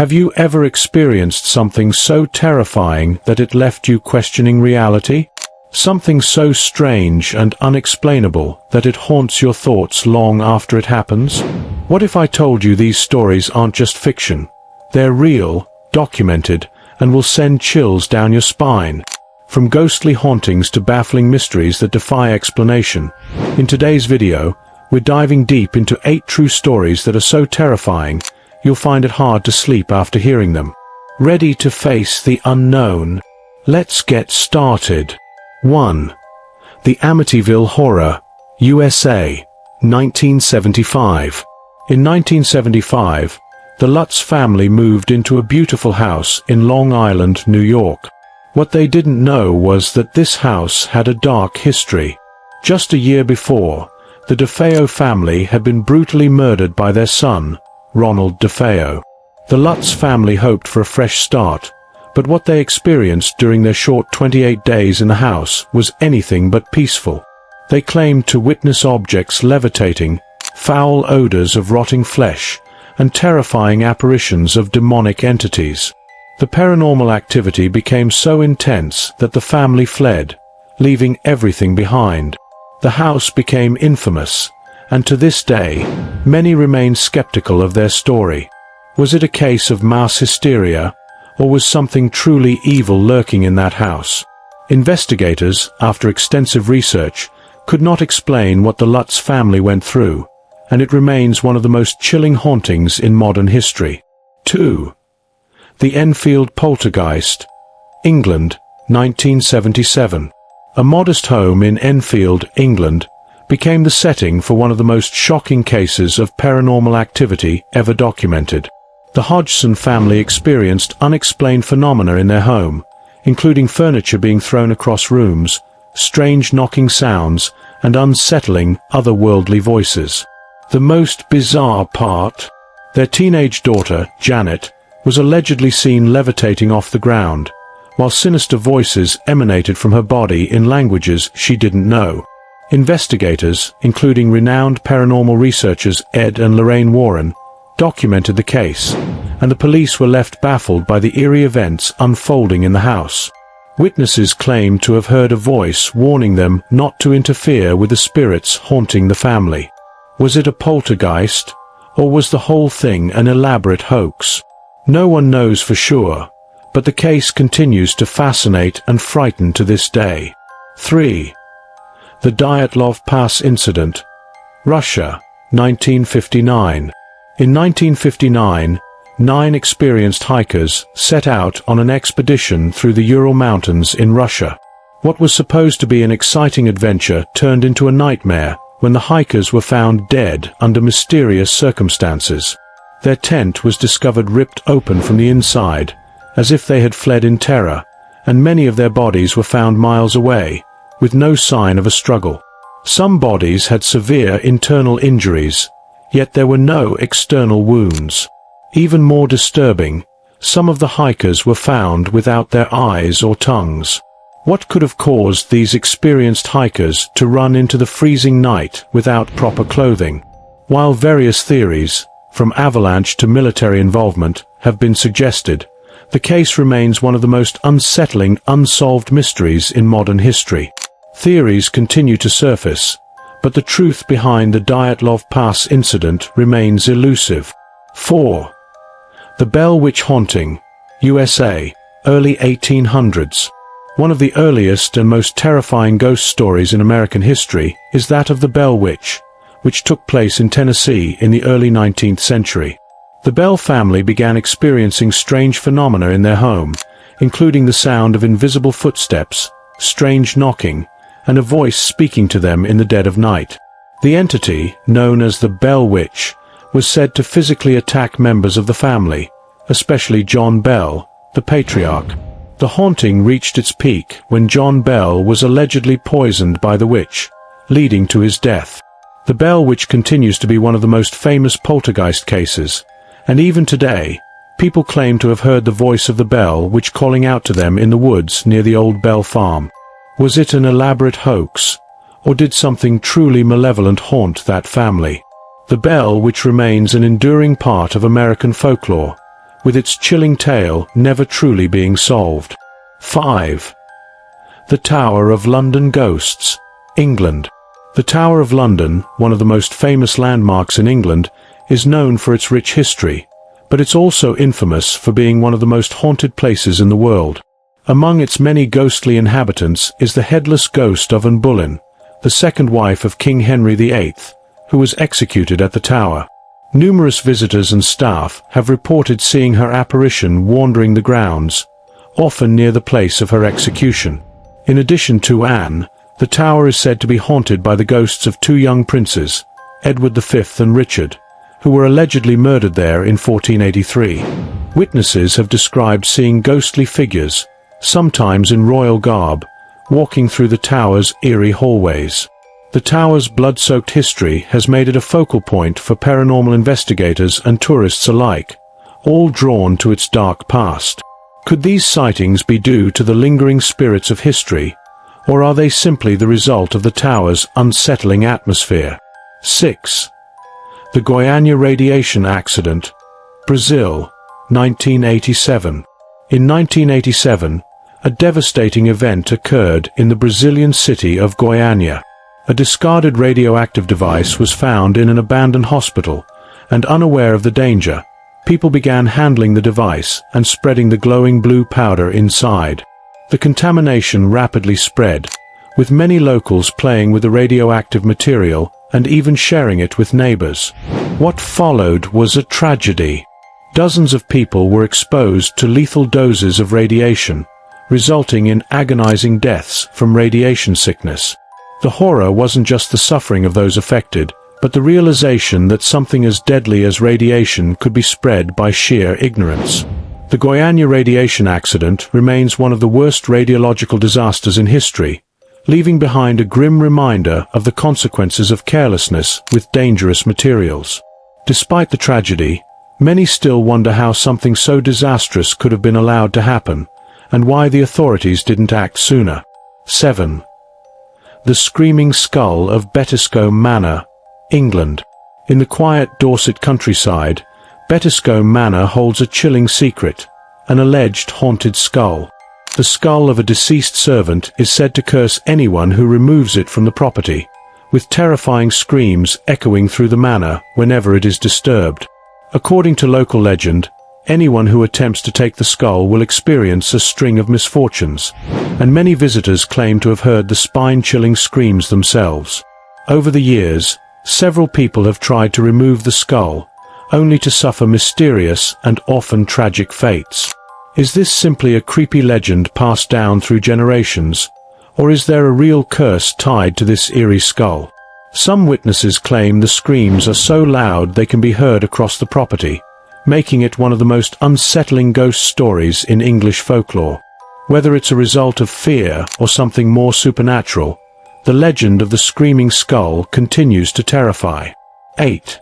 Have you ever experienced something so terrifying that it left you questioning reality? Something so strange and unexplainable that it haunts your thoughts long after it happens? What if I told you these stories aren't just fiction? They're real, documented, and will send chills down your spine. From ghostly hauntings to baffling mysteries that defy explanation. In today's video, we're diving deep into 8 true stories that are so terrifying, you'll find it hard to sleep after hearing them. Ready to face the unknown? Let's get started. 1. The Amityville Horror, USA, 1975. In 1975, the Lutz family moved into a beautiful house in Long Island, New York. What they didn't know was that this house had a dark history. Just a year before, the DeFeo family had been brutally murdered by their son, Ronald DeFeo. The Lutz family hoped for a fresh start, but what they experienced during their short 28 days in the house was anything but peaceful. They claimed to witness objects levitating, foul odors of rotting flesh, and terrifying apparitions of demonic entities. The paranormal activity became so intense that the family fled, leaving everything behind. The house became infamous, and to this day, many remain skeptical of their story. Was it a case of mass hysteria, or was something truly evil lurking in that house? Investigators, after extensive research, could not explain what the Lutz family went through, and it remains one of the most chilling hauntings in modern history. 2. The Enfield Poltergeist, England, 1977. A modest home in Enfield, England, became the setting for one of the most shocking cases of paranormal activity ever documented. The Hodgson family experienced unexplained phenomena in their home, including furniture being thrown across rooms, strange knocking sounds, and unsettling, otherworldly voices. The most bizarre part? Their teenage daughter, Janet, was allegedly seen levitating off the ground, while sinister voices emanated from her body in languages she didn't know. Investigators, including renowned paranormal researchers Ed and Lorraine Warren, documented the case, and the police were left baffled by the eerie events unfolding in the house. Witnesses claimed to have heard a voice warning them not to interfere with the spirits haunting the family. Was it a poltergeist, or was the whole thing an elaborate hoax? No one knows for sure, but the case continues to fascinate and frighten to this day. 3. The Dyatlov Pass Incident, Russia, 1959. In 1959, 9 experienced hikers set out on an expedition through the Ural Mountains in Russia. What was supposed to be an exciting adventure turned into a nightmare when the hikers were found dead under mysterious circumstances. Their tent was discovered ripped open from the inside, as if they had fled in terror, and many of their bodies were found miles away, with no sign of a struggle. Some bodies had severe internal injuries, yet there were no external wounds. Even more disturbing, some of the hikers were found without their eyes or tongues. What could have caused these experienced hikers to run into the freezing night without proper clothing? While various theories, from avalanche to military involvement, have been suggested, the case remains one of the most unsettling, unsolved mysteries in modern history. Theories continue to surface, but the truth behind the Dyatlov Pass incident remains elusive. 4. The Bell Witch Haunting, USA, early 1800s. One of the earliest and most terrifying ghost stories in American history is that of the Bell Witch, which took place in Tennessee in the early 19th century. The Bell family began experiencing strange phenomena in their home, including the sound of invisible footsteps, strange knocking, and a voice speaking to them in the dead of night. The entity, known as the Bell Witch, was said to physically attack members of the family, especially John Bell, the patriarch. The haunting reached its peak when John Bell was allegedly poisoned by the witch, leading to his death. The Bell Witch continues to be one of the most famous poltergeist cases, and even today, people claim to have heard the voice of the Bell Witch calling out to them in the woods near the old Bell farm. Was it an elaborate hoax, or did something truly malevolent haunt that family? The Bell Witch remains an enduring part of American folklore, with its chilling tale never truly being solved. 5. The Tower of London Ghosts, England. The Tower of London, one of the most famous landmarks in England, is known for its rich history, but it's also infamous for being one of the most haunted places in the world. Among its many ghostly inhabitants is the headless ghost of Anne Boleyn, the second wife of King Henry VIII, who was executed at the tower. Numerous visitors and staff have reported seeing her apparition wandering the grounds, often near the place of her execution. In addition to Anne, the tower is said to be haunted by the ghosts of two young princes, Edward V and Richard, who were allegedly murdered there in 1483. Witnesses have described seeing ghostly figures, sometimes in royal garb, walking through the tower's eerie hallways. The tower's blood-soaked history has made it a focal point for paranormal investigators and tourists alike, all drawn to its dark past. Could these sightings be due to the lingering spirits of history, or are they simply the result of the tower's unsettling atmosphere? 6. The Goiânia radiation accident, Brazil, 1987. In 1987, a devastating event occurred in the Brazilian city of Goiânia. A discarded radioactive device was found in an abandoned hospital, and unaware of the danger, people began handling the device and spreading the glowing blue powder inside. The contamination rapidly spread, with many locals playing with the radioactive material and even sharing it with neighbors. What followed was a tragedy. Dozens of people were exposed to lethal doses of radiation, resulting in agonizing deaths from radiation sickness. The horror wasn't just the suffering of those affected, but the realization that something as deadly as radiation could be spread by sheer ignorance. The Goiânia radiation accident remains one of the worst radiological disasters in history, leaving behind a grim reminder of the consequences of carelessness with dangerous materials. Despite the tragedy, many still wonder how something so disastrous could have been allowed to happen, and why the authorities didn't act sooner. 7. The Screaming Skull of Bettiscombe Manor, England. In the quiet Dorset countryside, Bettiscombe Manor holds a chilling secret, an alleged haunted skull. The skull of a deceased servant is said to curse anyone who removes it from the property, with terrifying screams echoing through the manor whenever it is disturbed. According to local legend, anyone who attempts to take the skull will experience a string of misfortunes, and many visitors claim to have heard the spine-chilling screams themselves. Over the years, several people have tried to remove the skull, only to suffer mysterious and often tragic fates. Is this simply a creepy legend passed down through generations, or is there a real curse tied to this eerie skull? Some witnesses claim the screams are so loud they can be heard across the property, making it one of the most unsettling ghost stories in English folklore. Whether it's a result of fear or something more supernatural, the legend of the screaming skull continues to terrify. 8.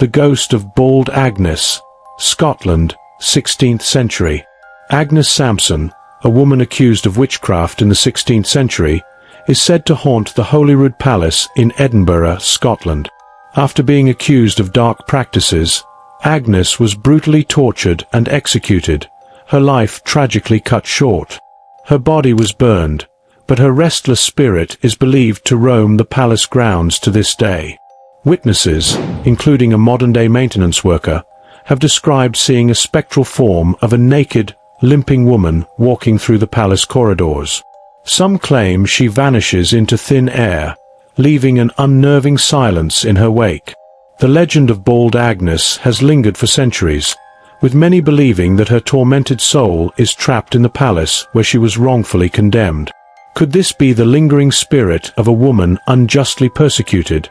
The Ghost of Bald Agnes, Scotland, 16th century. Agnes Sampson, a woman accused of witchcraft in the 16th century, is said to haunt the Holyrood Palace in Edinburgh, Scotland. After being accused of dark practices, Agnes was brutally tortured and executed, her life tragically cut short. Her body was burned, but her restless spirit is believed to roam the palace grounds to this day. Witnesses, including a modern-day maintenance worker, have described seeing a spectral form of a naked, limping woman walking through the palace corridors. Some claim she vanishes into thin air, leaving an unnerving silence in her wake. The legend of Bald Agnes has lingered for centuries, with many believing that her tormented soul is trapped in the palace where she was wrongfully condemned. Could this be the lingering spirit of a woman unjustly persecuted,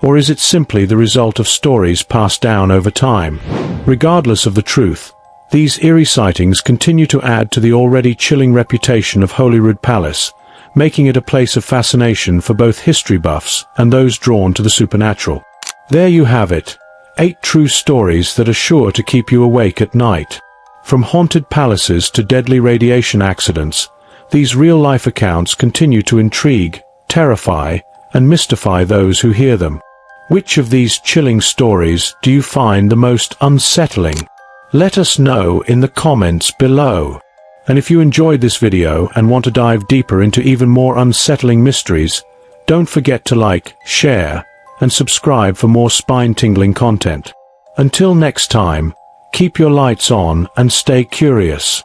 or is it simply the result of stories passed down over time? Regardless of the truth, these eerie sightings continue to add to the already chilling reputation of Holyrood Palace, making it a place of fascination for both history buffs and those drawn to the supernatural. There you have it, 8 true stories that are sure to keep you awake at night. From haunted palaces to deadly radiation accidents, these real-life accounts continue to intrigue, terrify, and mystify those who hear them. Which of these chilling stories do you find the most unsettling? Let us know in the comments below. And if you enjoyed this video and want to dive deeper into even more unsettling mysteries, don't forget to like, share, and subscribe for more spine-tingling content. Until next time, keep your lights on and stay curious.